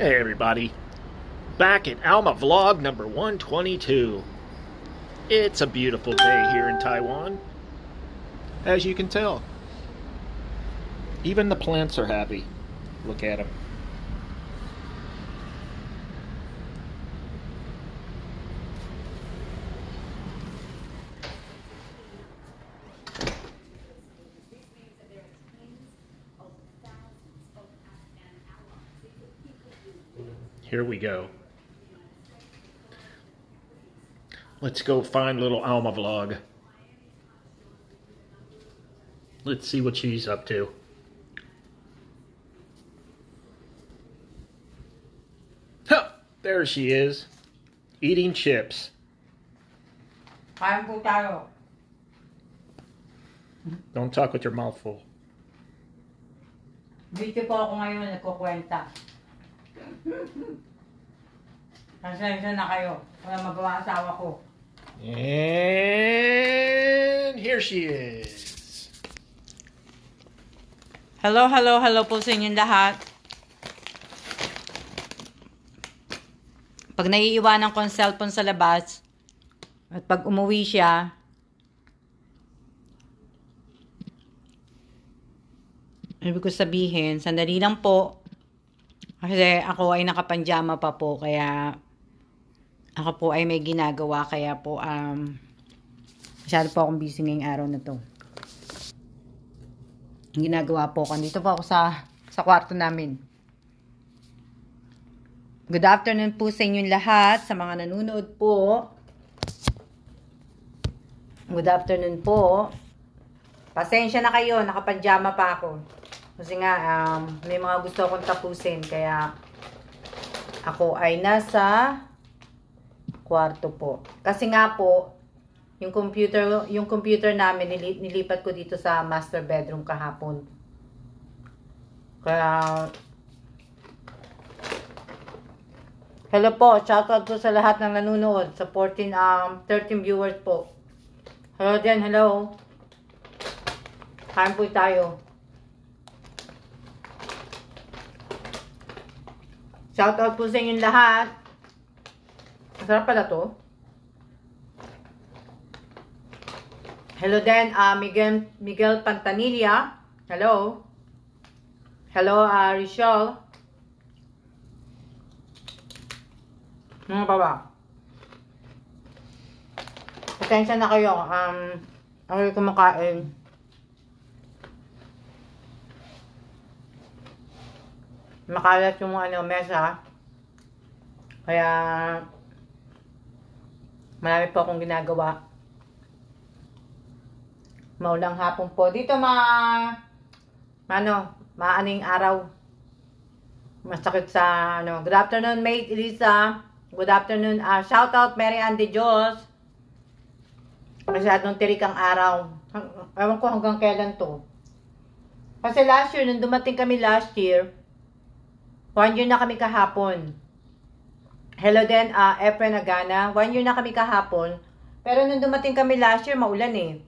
Hey everybody, back at Alma Vlog number 122. It's a beautiful day here in Taiwan, as you can tell. Even the plants are happy. Look at them. Here we go. Let's go find little Alma Vlog. Let's see what she's up to. Huh, there she is, eating chips. Kain po tayo. Don't talk with your mouth full. Dito po ako ngayon nagkukwenta. Pasensya na kayo. Wala magawa asawa ko. And here she is. Hello po sa inyong lahat. Pag naiiwanan ko ang cellphone sa labas, at pag umuwi siya, ibig ko sabihin, sandali lang po. Kasi ako ay nakapanjama pa po, kaya ako po ay may ginagawa, kaya po masyado po akong busy ngayong araw na to. Ginagawa po ko. Dito po ako sa kwarto namin. Good afternoon po sa inyong lahat, sa mga nanonood po. Good afternoon po. Pasensya na kayo, nakapanjama pa ako. Kasi nga, may mga gusto akong tapusin, kaya ako ay nasa kwarto po. Kasi nga po, yung computer namin, nilipat ko dito sa master bedroom kahapon. Kaya, hello po, shoutout po sa lahat ng nanonood, sa 13 viewers po. Hello dyan, hello. Kain po tayo. Shoutout po sa inyong lahat. Masarap pala to. Hello din, Miguel Pantanilla. Hello. Hello, Richelle. Mga baba. Pasensya na kayo. Ako yung kumakain. Makalat yung mesa. Kaya marami po akong ginagawa. Maulang hapon po. Dito maaning araw. Masakit sa Good afternoon, mate Elisa. Good afternoon. Shout out Mary Ann de Dios. Masyadong tirik ang araw. Ewan ko hanggang kailan to. Kasi last year, nung dumating kami last year, 1 year na kami kahapon. Hello din, Efren Agana. 1 year na kami kahapon. Pero nung dumating kami last year, maulan eh.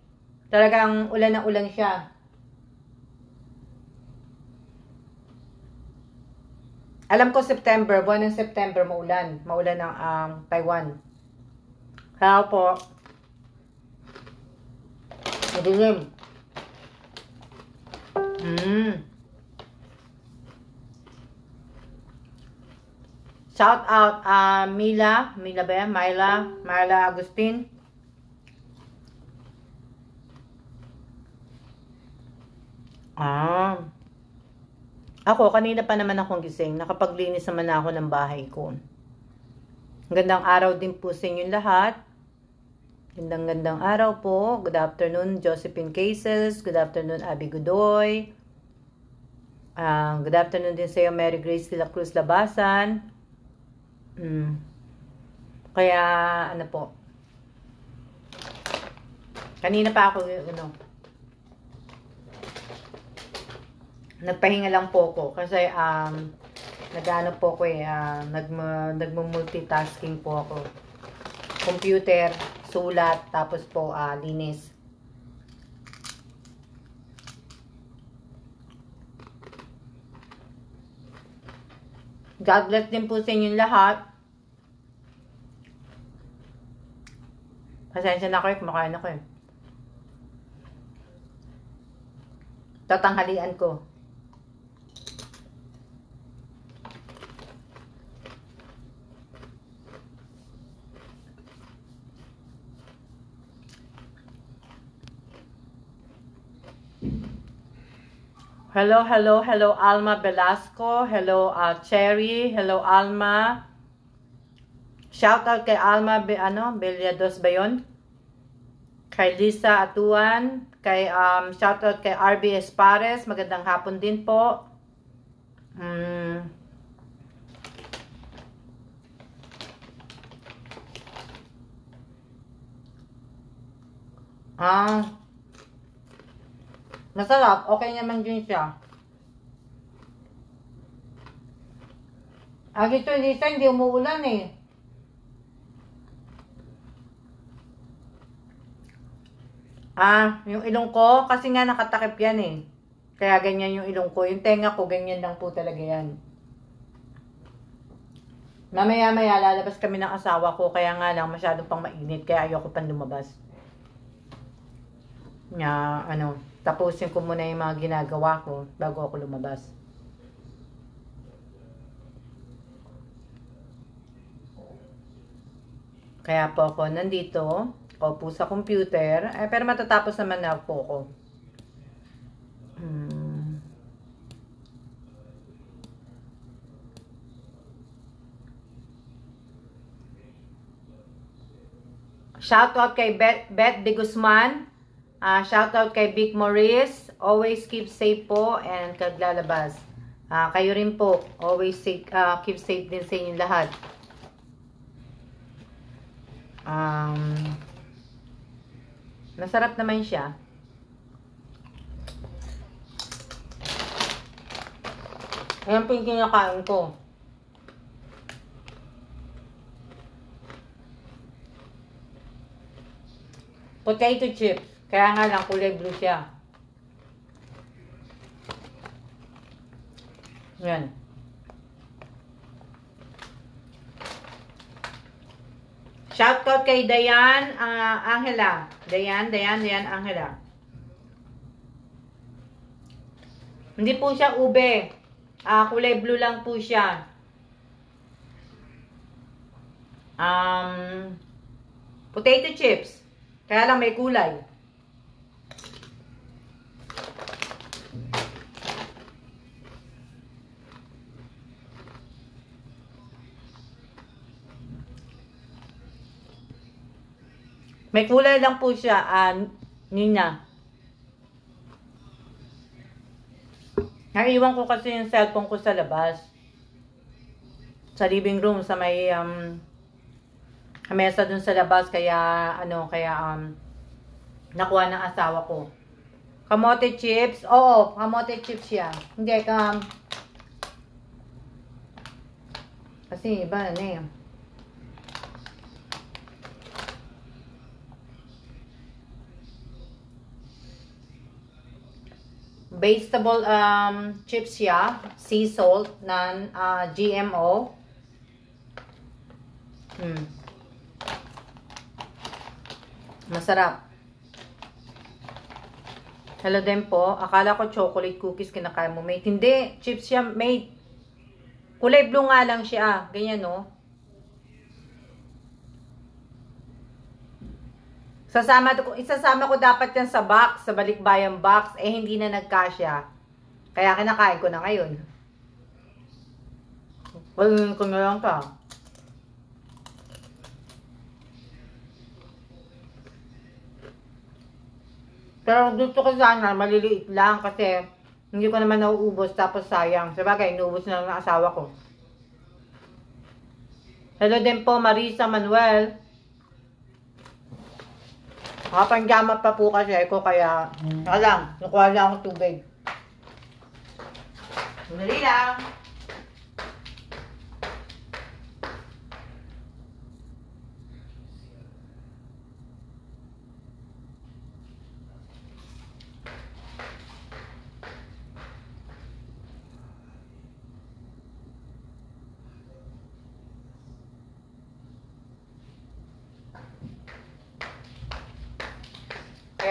Talagang ulan na ulan siya. Alam ko September, buwan ng September, maulan. Maulan ng Taiwan. Kaya po, madilim. Shout out Mila ba yan? Myla Agustin. Ako, kanina pa naman akong gising. Nakapaglinis naman ako ng bahay ko. Gandang araw din po sa inyong lahat. Gandang araw po. Good afternoon, Josephine Cases. Good afternoon, Abby Godoy. Good afternoon din sa iyo, Mary Grace de la Cruz Labasan. Kaya, ano po. Kanina pa ako, nagpahinga lang po ko kasi nagano po ko nagmo-multitasking po ako. Computer, sulat, tapos po linis. God bless din po sa inyong lahat. Pasensya na kayo, kumakain ako eh. Tatanghalian ko. Hello, hello, hello, Alma Velasco. Hello, Cherry. Hello, Alma. Shout out kay Alma, Beliados ba yun? Kay Lisa Atuan. Kay, shout out kay RB Espares. Magandang hapon din po. Masarap. Okay naman din siya. Dito, hindi umuulan eh. Yung ilong ko, kasi nga nakatakip yan eh. Kaya ganyan yung ilong ko. Yung tenga ko, ganyan lang po talaga yan. Mamaya-maya, lalabas kami ng asawa ko. Kaya nga lang, masyadong pang mainit. Kaya ayoko pang lumabas. Tapusin ko muna yung mga ginagawa ko bago ako lumabas. Kaya po ako nandito, po sa computer, pero matatapos naman na po ako. Shoutout kay Beth De Guzman. Shoutout kay Vic Morris. Always keep safe po and kaglalabas. Kayo rin po. Always safe, keep safe din sa inyong lahat. Masarap naman siya. Ayan po yung kinakain ko. Potato chips. Kaya nga lang kulay blue siya. Yan. Shoutout kay Dayan Angela. Dayan Angela. Hindi po siya ube. Kulay blue lang po siya. Potato chips. Kaya lang may kulay. May kulay lang po siya, Nina. Naiwan ko kasi yung cellphone ko sa labas. Sa living room, sa may mesa dun sa labas, kaya nakuha ng asawa ko. Kamote chips? Oo, kamote chips siya. Hindi, kasi iba na eh. Vegetable chips siya, sea salt na GMO. Masarap. Hello din po. Akala ko chocolate cookies kinakain mo, mate. Hindi, chips siya, mate. Kulay blue nga lang siya. Ganyan, no? Isasama ko dapat yan sa box, sa balikbayang box. Hindi na nagkasya. Kaya kinakain ko na ngayon. Walang ko na lang ka. Pero gusto ko sana, maliliit lang kasi hindi ko naman nauubos tapos sayang. Sabagay, inuubos na lang ng asawa ko. Hello din po, Marisa Manuel. Pangjama pa po kasi ako kaya nakuha lang ako tubig. Dali lang.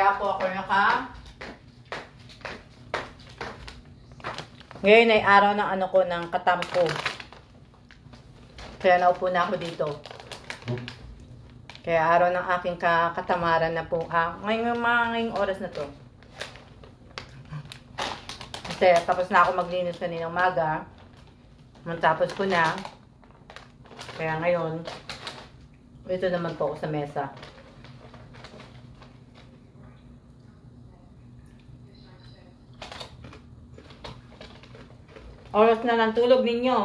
Kaya po ako Ngayon ay araw ng ano ko, ng katampo. Kaya naupo na ako dito. Kaya araw ng aking katamaran na po. Ngayong oras na to. Kasi tapos na ako maglinis kaninang umaga. Matapos ko na. Kaya ngayon, ito naman po ako sa mesa. Oras na ng tulog ninyo.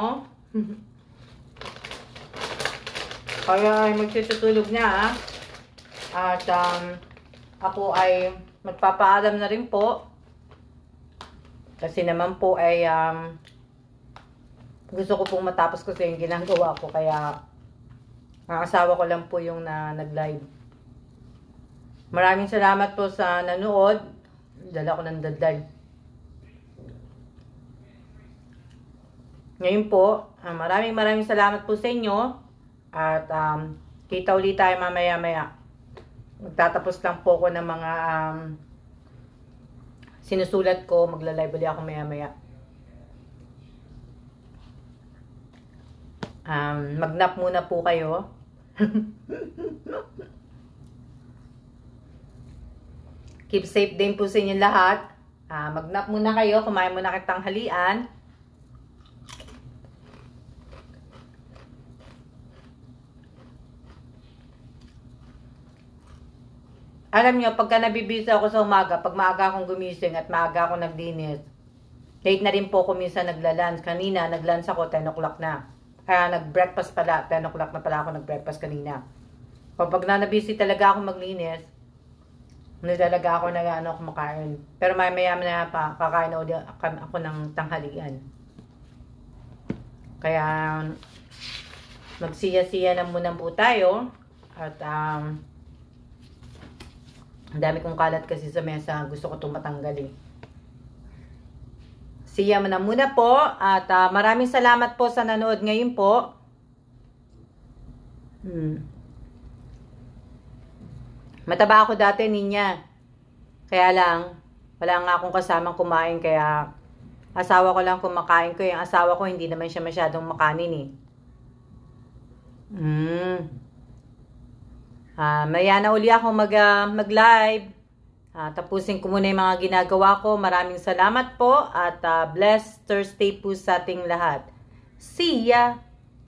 Kaya ay magsitutulog na. At ako ay magpapaalam na rin po. Kasi naman po ay gusto ko pong matapos kasi yung ginagawa ko. Kaya ang asawa ko lang po yung nag-live. Maraming salamat po sa nanood. Dala ko ng dadal. Ngayon po, maraming salamat po sa inyo. At kita ulit tayo mamaya-maya. Magtatapos lang po ko ng mga sinusulat ko. Magla-live ulit ako maya-maya. Mag-nap muna po kayo. Keep safe din po sa inyo lahat. Mag-nap muna kayo. Kumain muna kayo tanghalian. Alam nyo, pagka nabibisa ako sa umaga, pag maaga akong gumising at maaga akong nagdinis, late na rin po ako minsan nagla-lunch. Kanina, nag-lunch ako, 10 o'clock na. Kaya nag-breakfast pala, 10 o'clock na pala ako nag-breakfast kanina. Pag nabisi talaga ako maglinis, hindi talaga ako kumakain. Pero maya na pa, kakain na ulit ako ng tanghalian. Kaya, magsiya-siya na muna po tayo. At, ang dami kong kalat kasi sa mesa. Gusto ko itong matanggalin. Siya na muna po. At maraming salamat po sa nanood ngayon po. Mataba ako dati, Ninya. Kaya lang, wala nga akong kasamang kumain. Kaya asawa ko lang kumakain ko. Yung asawa ko hindi naman siya masyadong makanin Maya na uli ako mag-live. Tapusin ko muna yung mga ginagawa ko. Maraming salamat po at blessed Thursday po sa ating lahat. See ya!